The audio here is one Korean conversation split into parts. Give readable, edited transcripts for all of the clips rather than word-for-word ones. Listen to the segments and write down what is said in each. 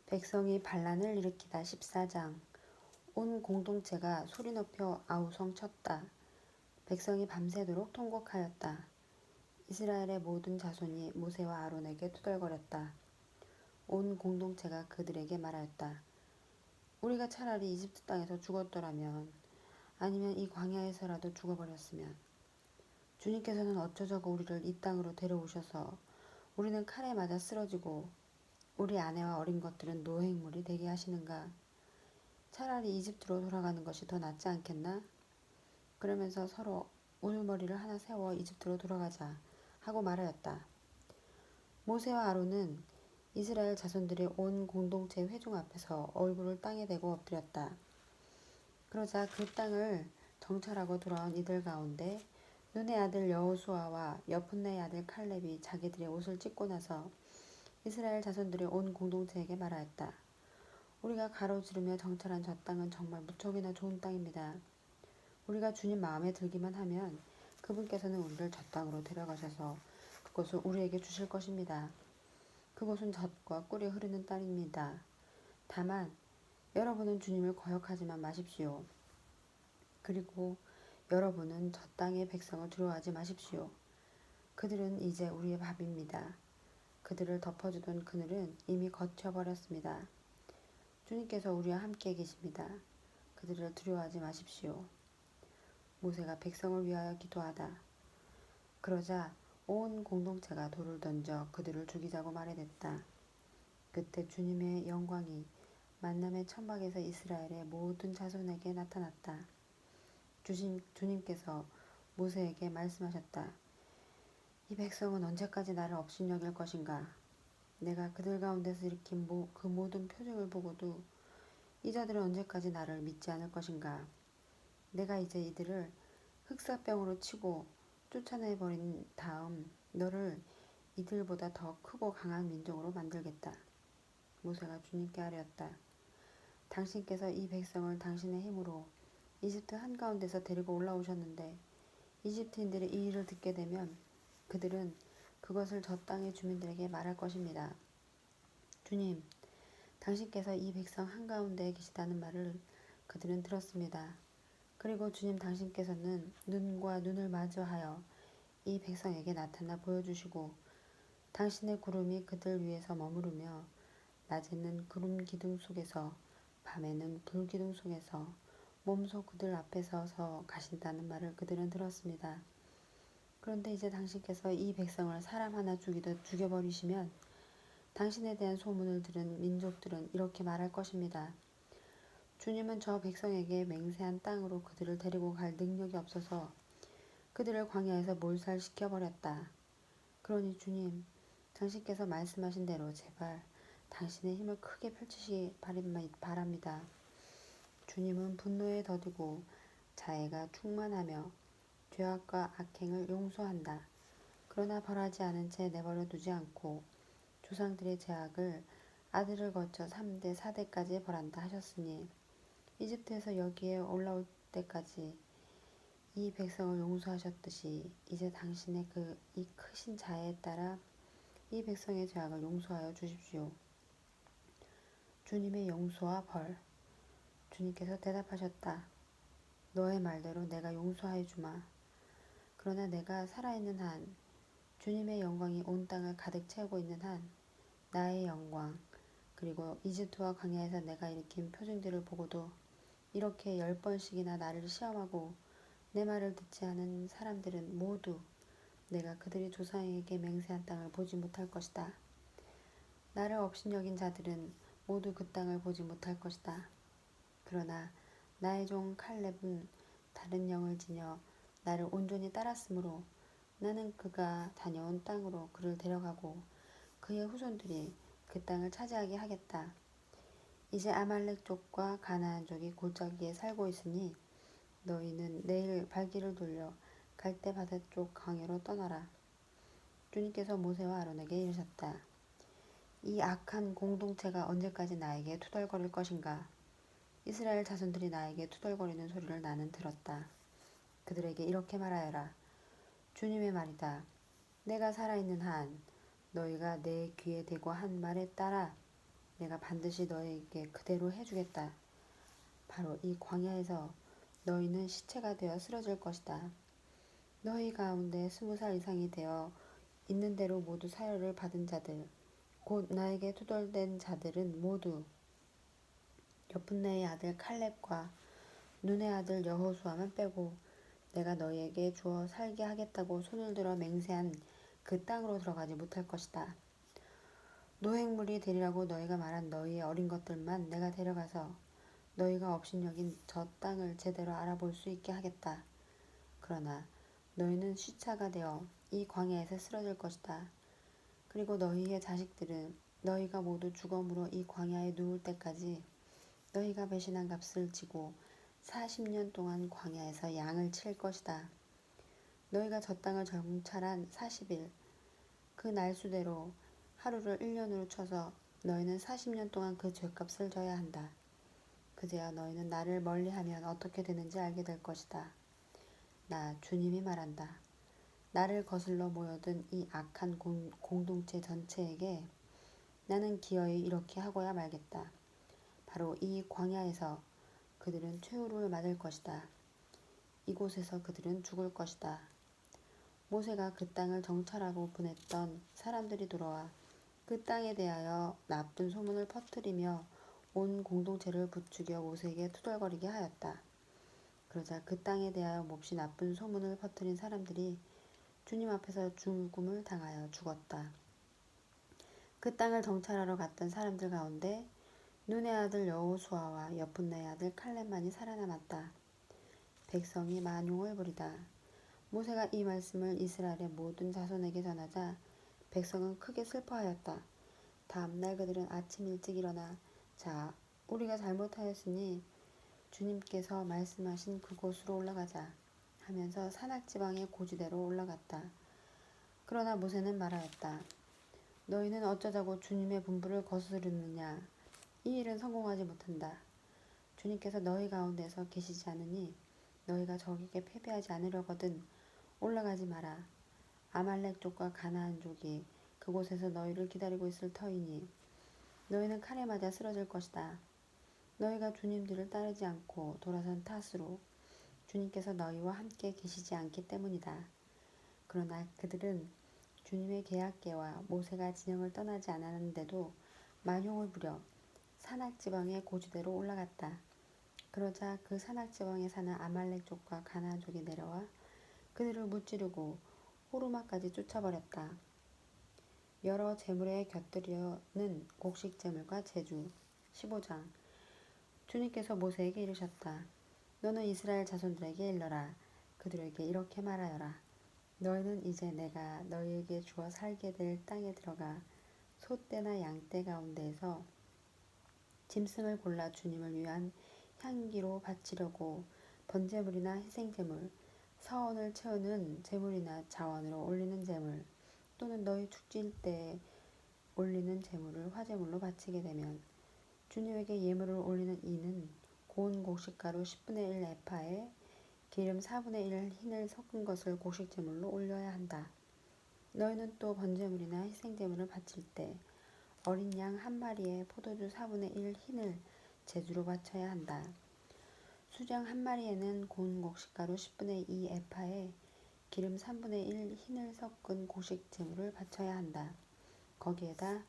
백성이 반란을 일으키다 14장. 온 공동체가 소리 높여 아우성 쳤다. 백성이 밤새도록 통곡하였다. 이스라엘의 모든 자손이 모세와 아론에게 투덜거렸다. 온 공동체가 그들에게 말하였다. 우리가 차라리 이집트 땅에서 죽었더라면, 아니면 이 광야에서라도 죽어버렸으면, 주님께서는 어쩌자고 우리를 이 땅으로 데려오셔서 우리는 칼에 맞아 쓰러지고 우리 아내와 어린 것들은 노획물이 되게 하시는가? 차라리 이집트로 돌아가는 것이 더 낫지 않겠나? 그러면서 서로 우두머리를 하나 세워 이집트로 돌아가자 하고 말하였다. 모세와 아론은 이스라엘 자손들의 온 공동체 회중 앞에서 얼굴을 땅에 대고 엎드렸다. 그러자 그 땅을 정찰하고 돌아온 이들 가운데 눈의 아들 여호수아와 여푼네의 아들 칼렙이 자기들의 옷을 찢고 나서 이스라엘 자손들의 온 공동체에게 말하였다. 우리가 가로지르며 정찰한 저 땅은 정말 무척이나 좋은 땅입니다. 우리가 주님 마음에 들기만 하면 그분께서는 우리를 저 땅으로 데려가셔서 그것을 우리에게 주실 것입니다. 그곳은 젖과 꿀이 흐르는 땅입니다. 다만 여러분은 주님을 거역하지만 마십시오. 그리고 여러분은 저 땅의 백성을 두려워하지 마십시오. 그들은 이제 우리의 밥입니다. 그들을 덮어주던 그늘은 이미 걷혀버렸습니다. 주님께서 우리와 함께 계십니다. 그들을 두려워하지 마십시오. 모세가 백성을 위하여 기도하다. 그러자 온 공동체가 돌을 던져 그들을 죽이자고 말해댔다. 그때 주님의 영광이 만남의 천막에서 이스라엘의 모든 자손에게 나타났다. 주님께서 모세에게 말씀하셨다. 이 백성은 언제까지 나를 업신여길 것인가? 내가 그들 가운데서 일으킨 그 모든 표징을 보고도 이 자들은 언제까지 나를 믿지 않을 것인가? 내가 이제 이들을 흑사병으로 치고 쫓아내버린 다음 너를 이들보다 더 크고 강한 민족으로 만들겠다. 모세가 주님께 아뢰었다. 당신께서 이 백성을 당신의 힘으로 이집트 한가운데서 데리고 올라오셨는데 이집트인들이 이 일을 듣게 되면 그들은 그것을 저 땅의 주민들에게 말할 것입니다. 주님, 당신께서 이 백성 한가운데에 계시다는 말을 그들은 들었습니다. 그리고 주님 당신께서는 눈과 눈을 마주하여 이 백성에게 나타나 보여주시고 당신의 구름이 그들 위에서 머무르며 낮에는 구름 기둥 속에서 밤에는 불 기둥 속에서 몸소 그들 앞에 서서 가신다는 말을 그들은 들었습니다. 그런데 이제 당신께서 이 백성을 사람 하나 죽이듯 죽여버리시면 당신에 대한 소문을 들은 민족들은 이렇게 말할 것입니다. 주님은 저 백성에게 맹세한 땅으로 그들을 데리고 갈 능력이 없어서 그들을 광야에서 몰살시켜버렸다. 그러니 주님, 당신께서 말씀하신 대로 제발 당신의 힘을 크게 펼치시기 바랍니다. 주님은 분노에 더디고 자애가 충만하며 죄악과 악행을 용서한다. 그러나 벌하지 않은 채 내버려 두지 않고 조상들의 죄악을 아들을 거쳐 3대, 4대까지 벌한다 하셨으니 이집트에서 여기에 올라올 때까지 이 백성을 용서하셨듯이 이제 당신의 이 크신 자애에 따라 이 백성의 죄악을 용서하여 주십시오. 주님의 용서와 벌. 주님께서 대답하셨다. 너의 말대로 내가 용서하여 주마. 그러나 내가 살아있는 한, 주님의 영광이 온 땅을 가득 채우고 있는 한, 나의 영광, 그리고 이집트와 광야에서 내가 일으킨 표징들을 보고도 이렇게 10번씩이나 나를 시험하고 내 말을 듣지 않은 사람들은 모두 내가 그들의 조상에게 맹세한 땅을 보지 못할 것이다. 나를 업신여긴 자들은 모두 그 땅을 보지 못할 것이다. 그러나 나의 종 칼렙은 다른 영을 지녀 나를 온전히 따랐으므로 나는 그가 다녀온 땅으로 그를 데려가고 그의 후손들이 그 땅을 차지하게 하겠다. 이제 아말렉족과 가나안족이 골짜기에 살고 있으니 너희는 내일 발길을 돌려 갈대 바다 쪽 강으로 떠나라. 주님께서 모세와 아론에게 이르셨다. 이 악한 공동체가 언제까지 나에게 투덜거릴 것인가? 이스라엘 자손들이 나에게 투덜거리는 소리를 나는 들었다. 그들에게 이렇게 말하여라. 주님의 말이다. 내가 살아있는 한 너희가 내 귀에 대고 한 말에 따라 내가 반드시 너희에게 그대로 해주겠다. 바로 이 광야에서 너희는 시체가 되어 쓰러질 것이다. 너희 가운데 20살 이상이 되어 있는 대로 모두 사열을 받은 자들, 곧 나에게 투덜댄 자들은 모두 여푼네의 아들 칼렙과 눈의 아들 여호수아만 빼고 내가 너희에게 주어 살게 하겠다고 손을 들어 맹세한 그 땅으로 들어가지 못할 것이다. 노획물이 되리라고 너희가 말한 너희의 어린 것들만 내가 데려가서 너희가 업신여긴 저 땅을 제대로 알아볼 수 있게 하겠다. 그러나 너희는 시차가 되어 이 광야에서 쓰러질 것이다. 그리고 너희의 자식들은 너희가 모두 죽음으로 이 광야에 누울 때까지 너희가 배신한 값을 지고 40년 동안 광야에서 양을 칠 것이다. 너희가 저 땅을 정찰한 40일 그 날수대로 하루를 1년으로 쳐서 너희는 40년 동안 그 죗값을 져야 한다. 그제야 너희는 나를 멀리하면 어떻게 되는지 알게 될 것이다. 나 주님이 말한다. 나를 거슬러 모여든 이 악한 공동체 전체에게 나는 기어이 이렇게 하고야 말겠다. 바로 이 광야에서 그들은 최후를 맞을 것이다. 이곳에서 그들은 죽을 것이다. 모세가 그 땅을 정찰하고 보냈던 사람들이 돌아와 그 땅에 대하여 나쁜 소문을 퍼뜨리며 온 공동체를 부추겨 모세에게 투덜거리게 하였다. 그러자 그 땅에 대하여 몹시 나쁜 소문을 퍼뜨린 사람들이 주님 앞에서 죽음을 당하여 죽었다. 그 땅을 정찰하러 갔던 사람들 가운데 눈의 아들 여호수아와 여푼네의 아들 칼렙만이 살아남았다. 백성이 만용을 부리다. 모세가 이 말씀을 이스라엘의 모든 자손에게 전하자 백성은 크게 슬퍼하였다. 다음 날 그들은 아침 일찍 일어나 자, 우리가 잘못하였으니 주님께서 말씀하신 그곳으로 올라가자 하면서 산악지방의 고지대로 올라갔다. 그러나 모세는 말하였다. 너희는 어쩌자고 주님의 분부를 거스르느냐. 이 일은 성공하지 못한다. 주님께서 너희 가운데서 계시지 않으니 너희가 적에게 패배하지 않으려거든 올라가지 마라. 아말렉 족과 가나안 족이 그곳에서 너희를 기다리고 있을 터이니 너희는 칼에 맞아 쓰러질 것이다. 너희가 주님 뒤를 따르지 않고 돌아선 탓으로 주님께서 너희와 함께 계시지 않기 때문이다. 그러나 그들은 주님의 계약궤와 모세가 진영을 떠나지 않았는데도 만용을 부려 산악지방의 고지대로 올라갔다. 그러자 그 산악지방에 사는 아말렉 족과 가나안 족이 내려와 그들을 무찌르고 호르마까지 쫓아버렸다. 여러 제물에 곁들여는 곡식 제물과 제주 15장 주님께서 모세에게 이르셨다. 너는 이스라엘 자손들에게 일러라. 그들에게 이렇게 말하여라. 너희는 이제 내가 너희에게 주어 살게 될 땅에 들어가 소떼나 양떼 가운데에서 짐승을 골라 주님을 위한 향기로 바치려고 번제물이나 희생제물, 서원을 채우는 제물이나 자원으로 올리는 제물 또는 너희 축질 때에 올리는 제물을 화제물로 바치게 되면 주님에게 예물을 올리는 이는 고운 곡식가루 10분의 1 에파에 기름 4분의 1 흰을 섞은 것을 곡식제물로 올려야 한다. 너희는 또 번제물이나 희생제물을 바칠 때 어린 양 한 마리에 포도주 4분의 1 흰을 제주로 바쳐야 한다. 수장 한 마리에는 고운 곡식가루 10분의 2 에파에 기름 3분의 1 흰을 섞은 곡식제물을 바쳐야 한다. 거기에다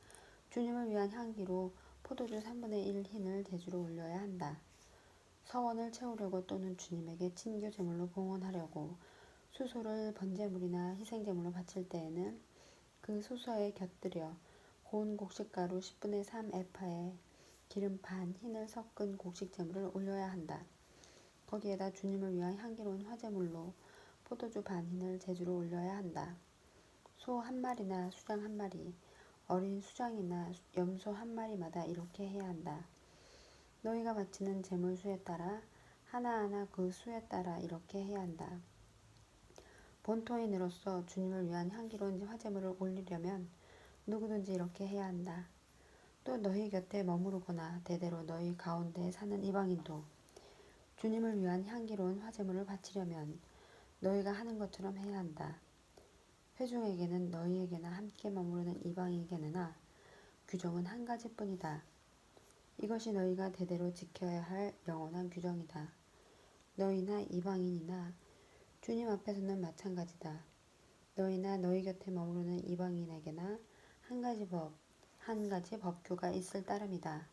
주님을 위한 향기로 포도주 3분의 1 흰을 제주로 올려야 한다. 서원을 채우려고 또는 주님에게 친교 제물로 봉헌하려고 수소를 번제물이나 희생제물로 바칠 때에는 그 수소에 곁들여 고운 곡식가루 10분의 3 에파에 기름 반 흰을 섞은 곡식제물을 올려야 한다. 거기에다 주님을 위한 향기로운 화제물로 포도주 반 흰을 제주로 올려야 한다. 소 한 마리나 수장 한 마리, 어린 수장이나 염소 한 마리마다 이렇게 해야 한다. 너희가 바치는 제물 수에 따라 하나하나 그 수에 따라 이렇게 해야 한다. 본토인으로서 주님을 위한 향기로운 화제물을 올리려면 누구든지 이렇게 해야 한다. 또 너희 곁에 머무르거나 대대로 너희 가운데 사는 이방인도 주님을 위한 향기로운 화제물을 바치려면 너희가 하는 것처럼 해야 한다. 회중에게는 너희에게나 함께 머무르는 이방인에게나 규정은 한 가지뿐이다. 이것이 너희가 대대로 지켜야 할 영원한 규정이다. 너희나 이방인이나 주님 앞에서는 마찬가지다. 너희나 너희 곁에 머무르는 이방인에게나 한 가지 법규가 있을 따름이다.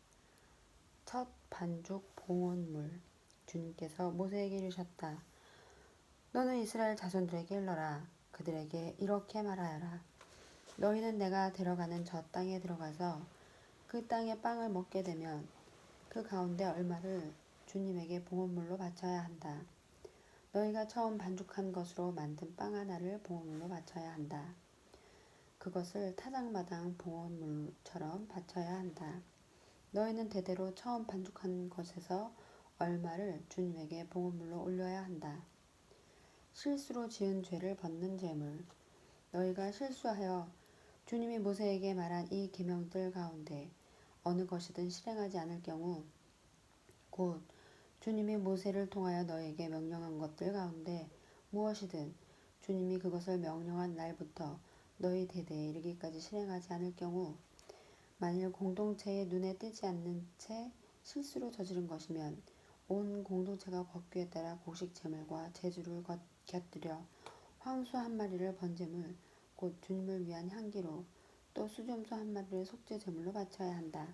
첫 반죽 봉헌물. 주님께서 모세에게 이르셨다. 너는 이스라엘 자손들에게 일러라. 그들에게 이렇게 말하여라. 너희는 내가 데려가는 저 땅에 들어가서 그 땅의 빵을 먹게 되면 그 가운데 얼마를 주님에게 봉헌물로 바쳐야 한다. 너희가 처음 반죽한 것으로 만든 빵 하나를 봉헌물로 바쳐야 한다. 그것을 타작마당 봉헌물처럼 바쳐야 한다. 너희는 대대로 처음 반죽한 것에서 얼마를 주님에게 봉헌물로 올려야 한다. 실수로 지은 죄를 벗는 제물. 너희가 실수하여 주님이 모세에게 말한 이 계명들 가운데 어느 것이든 실행하지 않을 경우 곧 주님이 모세를 통하여 너희에게 명령한 것들 가운데 무엇이든 주님이 그것을 명령한 날부터 너희 대대에 이르기까지 실행하지 않을 경우 만일 공동체의 눈에 띄지 않는 채 실수로 저지른 것이면 온 공동체가 법규에 따라 곡식 제물과 제주를 곁들여 황소 한 마리를 번제물 곧 주님을 위한 향기로 또 수염소 한 마리를 속죄 제물로 바쳐야 한다.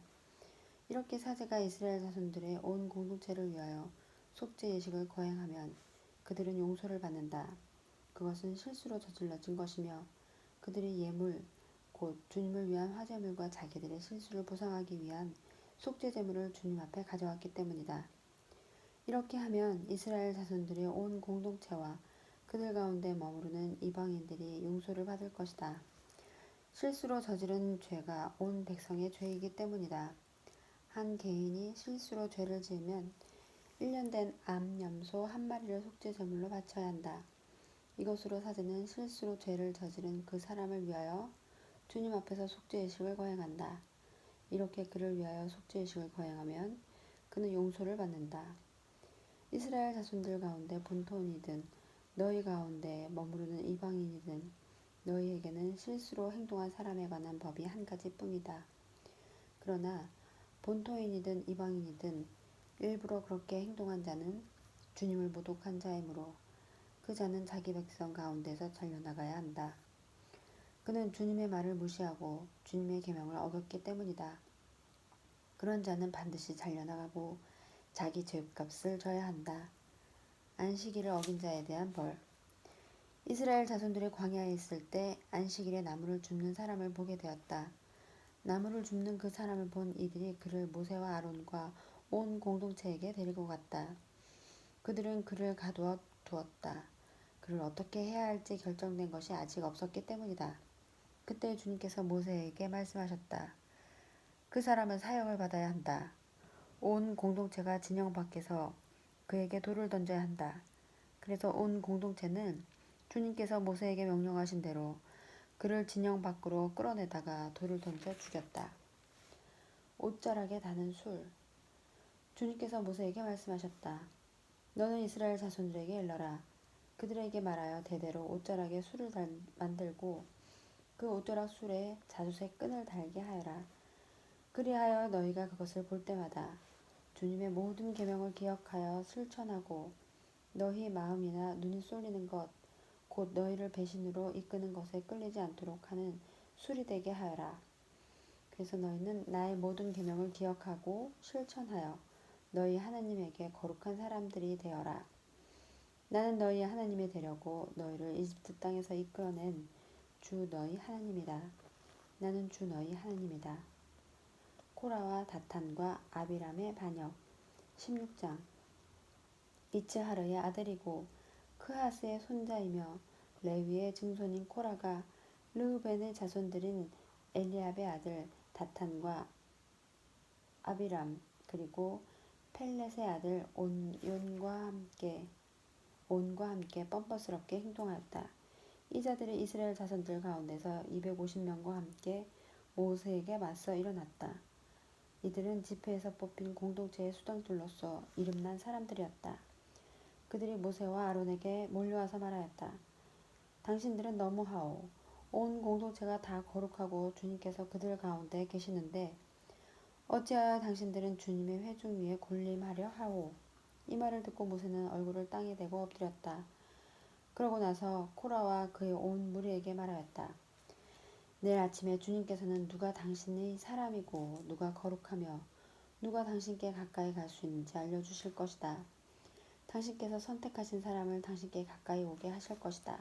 이렇게 사제가 이스라엘 자손들의 온 공동체를 위하여 속죄 예식을 거행하면 그들은 용서를 받는다. 그것은 실수로 저질러진 것이며 그들이 예물 곧 주님을 위한 화제물과 자기들의 실수를 보상하기 위한 속죄 제물을 주님 앞에 가져왔기 때문이다. 이렇게 하면 이스라엘 자손들의 온 공동체와 그들 가운데 머무르는 이방인들이 용서를 받을 것이다. 실수로 저지른 죄가 온 백성의 죄이기 때문이다. 한 개인이 실수로 죄를 지으면 1년 된 암염소 한 마리를 속죄 제물로 바쳐야 한다. 이것으로 사제는 실수로 죄를 저지른 그 사람을 위하여 주님 앞에서 속죄 예식을 거행한다. 이렇게 그를 위하여 속죄 예식을 거행하면 그는 용서를 받는다. 이스라엘 자손들 가운데 본토인이든 너희 가운데 머무르는 이방인이든 너희에게는 실수로 행동한 사람에 관한 법이 한 가지뿐이다. 그러나 본토인이든 이방인이든 일부러 그렇게 행동한 자는 주님을 모독한 자이므로 그 자는 자기 백성 가운데서 잘려나가야 한다. 그는 주님의 말을 무시하고 주님의 계명을 어겼기 때문이다. 그런 자는 반드시 잘려나가고 자기 죄값을 져야 한다. 안식일을 어긴 자에 대한 벌. 이스라엘 자손들이 광야에 있을 때 안식일에 나무를 줍는 사람을 보게 되었다. 나무를 줍는 그 사람을 본 이들이 그를 모세와 아론과 온 공동체에게 데리고 갔다. 그들은 그를 가두어 두었다. 그를 어떻게 해야 할지 결정된 것이 아직 없었기 때문이다. 그때 주님께서 모세에게 말씀하셨다. 그 사람은 사형을 받아야 한다. 온 공동체가 진영 밖에서 그에게 돌을 던져야 한다. 그래서 온 공동체는 주님께서 모세에게 명령하신 대로 그를 진영 밖으로 끌어내다가 돌을 던져 죽였다. 옷자락에 다는 술. 주님께서 모세에게 말씀하셨다. 너는 이스라엘 자손들에게 일러라. 그들에게 말하여 대대로 옷자락에 술을 만들고 그 옷자락 술에 자주색 끈을 달게 하여라. 그리하여 너희가 그것을 볼 때마다 주님의 모든 계명을 기억하여 실천하고 너희 마음이나 눈이 쏠리는 것 곧 너희를 배신으로 이끄는 것에 끌리지 않도록 하는 술이 되게 하여라. 그래서 너희는 나의 모든 계명을 기억하고 실천하여 너희 하나님에게 거룩한 사람들이 되어라. 나는 너희 하나님이 되려고 너희를 이집트 땅에서 이끌어낸 주 너희 하나님이다. 나는 주 너희 하나님이다. 코라와 다탄과 아비람의 반역. 16장. 이츠하르의 아들이고 크하스의 손자이며 레위의 증손인 코라가 르우벤의 자손들인 엘리압의 아들 다탄과 아비람 그리고 펠렛의 아들 온과 함께 뻔뻔스럽게 행동하였다. 이 자들이 이스라엘 자손들 가운데서 250명과 함께 모세에게 맞서 일어났다. 이들은 집회에서 뽑힌 공동체의 수장들로서 이름난 사람들이었다. 그들이 모세와 아론에게 몰려와서 말하였다. 당신들은 너무하오. 온 공동체가 다 거룩하고 주님께서 그들 가운데 계시는데 어찌하여 당신들은 주님의 회중 위에 군림하려 하오. 이 말을 듣고 모세는 얼굴을 땅에 대고 엎드렸다. 그러고 나서 코라와 그의 온 무리에게 말하였다. 내일 아침에 주님께서는 누가 당신의 사람이고 누가 거룩하며 누가 당신께 가까이 갈 수 있는지 알려주실 것이다. 당신께서 선택하신 사람을 당신께 가까이 오게 하실 것이다.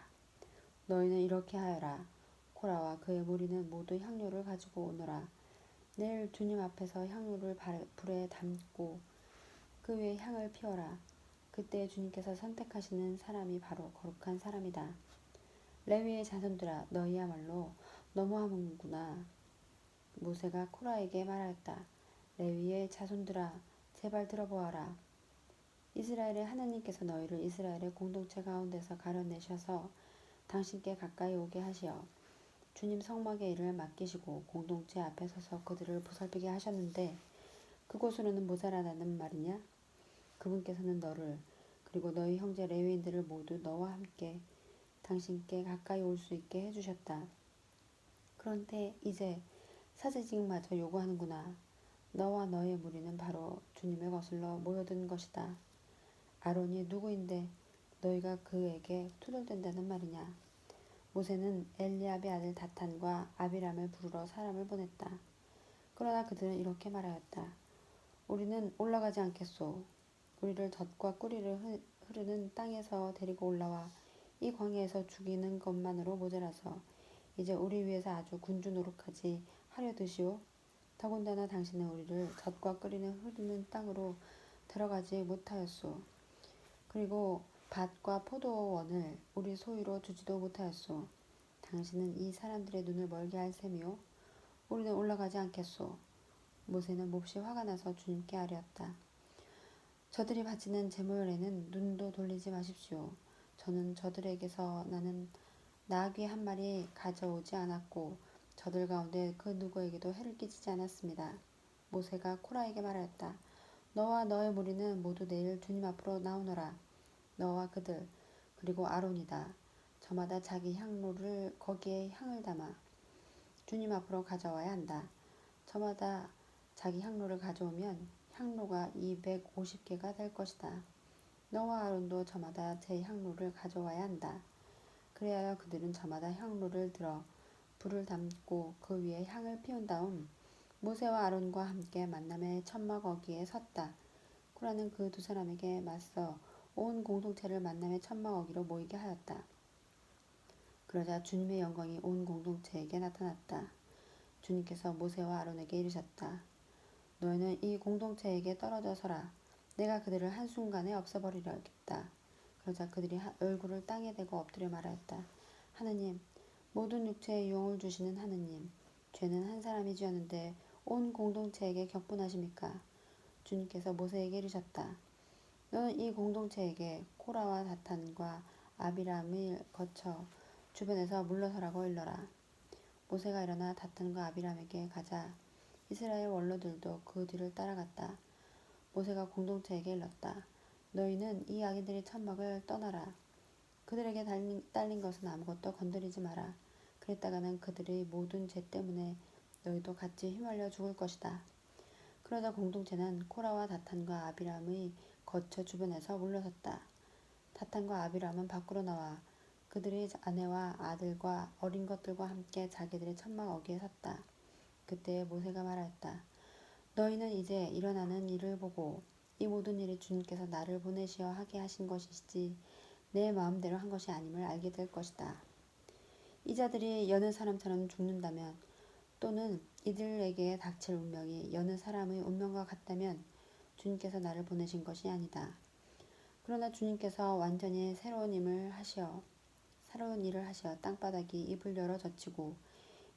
너희는 이렇게 하여라. 코라와 그의 무리는 모두 향료를 가지고 오너라. 내일 주님 앞에서 향료를 불에 담고 그 위에 향을 피워라. 그때 주님께서 선택하시는 사람이 바로 거룩한 사람이다. 레위의 자손들아, 너희야말로 너무하는구나. 모세가 코라에게 말하였다. 레위의 자손들아, 제발 들어보아라. 이스라엘의 하나님께서 너희를 이스라엘의 공동체 가운데서 가려내셔서 당신께 가까이 오게 하시어 주님 성막의 일을 맡기시고 공동체 앞에 서서 그들을 보살피게 하셨는데 그곳으로는 모자라다는 말이냐? 그분께서는 너를 그리고 너희 형제 레위인들을 모두 너와 함께 당신께 가까이 올 수 있게 해주셨다. 그런데 이제 사제직마저 요구하는구나. 너와 너의 무리는 바로 주님을 거슬러 모여든 것이다. 아론이 누구인데 너희가 그에게 투덜댄다는 말이냐. 모세는 엘리압의 아들 다탄과 아비람을 부르러 사람을 보냈다. 그러나 그들은 이렇게 말하였다. 우리는 올라가지 않겠소. 우리를 젖과 꿀이를 흐르는 땅에서 데리고 올라와 이 광야에서 죽이는 것만으로 모자라서 이제 우리 위해서 아주 군주 노릇하지 하려 드시오. 더군다나 당신은 우리를 젖과 꿀이는 흐르는 땅으로 들어가지 못하였소. 그리고 밭과 포도원을 우리 소유로 주지도 못하였소. 당신은 이 사람들의 눈을 멀게 할 셈이요. 우리는 올라가지 않겠소. 모세는 몹시 화가 나서 주님께 아뢰었다. 저들이 바치는 제물에는 눈도 돌리지 마십시오. 저는 저들에게서 나는 나귀 한 마리 가져오지 않았고 저들 가운데 그 누구에게도 해를 끼치지 않았습니다. 모세가 코라에게 말하였다. 너와 너의 무리는 모두 내일 주님 앞으로 나오너라. 너와 그들 그리고 아론이다. 저마다 자기 향로를 거기에 향을 담아 주님 앞으로 가져와야 한다. 저마다 자기 향로를 가져오면 향로가 250개가 될 것이다. 너와 아론도 저마다 제 향로를 가져와야 한다. 그래야 그들은 저마다 향로를 들어 불을 담고 그 위에 향을 피운 다음 모세와 아론과 함께 만남의 천막 어귀에 섰다. 코라는 그 두 사람에게 맞서 온 공동체를 만남의 천막 어귀로 모이게 하였다. 그러자 주님의 영광이 온 공동체에게 나타났다. 주님께서 모세와 아론에게 이르셨다. 너희는 이 공동체에게 떨어져 서라. 내가 그들을 한순간에 없애버리려겠다. 그러자 그들이 얼굴을 땅에 대고 엎드려 말하였다. 하느님, 모든 육체에 유업을 주시는 하느님, 죄는 한 사람이 지었는데 온 공동체에게 격분하십니까? 주님께서 모세에게 이르셨다. 너는 이 공동체에게 코라와 다탄과 아비람을 거쳐 주변에서 물러서라고 일러라. 모세가 일어나 다탄과 아비람에게 가자 이스라엘 원로들도 그 뒤를 따라갔다. 모세가 공동체에게 일렀다. 너희는 이 악인들의 천막을 떠나라. 그들에게 딸린 것은 아무것도 건드리지 마라. 그랬다가는 그들의 모든 죄 때문에 너희도 같이 휘말려 죽을 것이다. 그러자 공동체는 코라와 다탄과 아비람의 거처 주변에서 물러섰다. 다탄과 아비람은 밖으로 나와 그들의 아내와 아들과 어린 것들과 함께 자기들의 천막 어귀에 섰다. 그때 모세가 말하였다. 너희는 이제 일어나는 일을 보고 이 모든 일이 주님께서 나를 보내시어 하게 하신 것이지 내 마음대로 한 것이 아님을 알게 될 것이다. 이 자들이 여느 사람처럼 죽는다면 또는 이들에게 닥칠 운명이 여느 사람의 운명과 같다면 주님께서 나를 보내신 것이 아니다. 그러나 주님께서 완전히 새로운 일을 하시어 땅바닥이 입을 열어 젖히고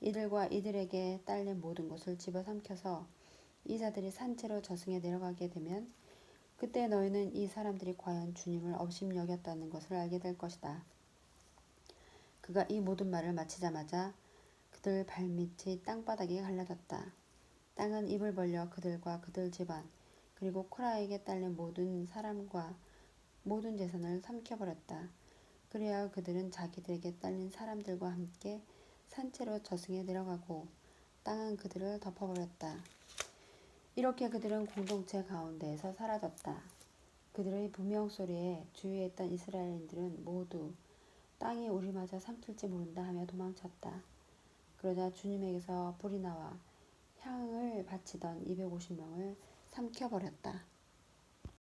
이들과 이들에게 딸린 모든 것을 집어삼켜서 이 자들이 산채로 저승에 내려가게 되면 그때 너희는 이 사람들이 과연 주님을 업심여겼다는 것을 알게 될 것이다. 그가 이 모든 말을 마치자마자 그들 발밑이 땅바닥에 갈라졌다. 땅은 입을 벌려 그들과 그들 집안 그리고 코라에게 딸린 모든 사람과 모든 재산을 삼켜버렸다. 그래야 그들은 자기들에게 딸린 사람들과 함께 산채로 저승에 내려가고 땅은 그들을 덮어버렸다. 이렇게 그들은 공동체 가운데에서 사라졌다. 그들의 부명 소리에 주위에 있던 이스라엘인들은 모두 땅이 우리마저 삼킬지 모른다 하며 도망쳤다. 그러자 주님에게서 불이 나와 향을 바치던 250명을 삼켜버렸다.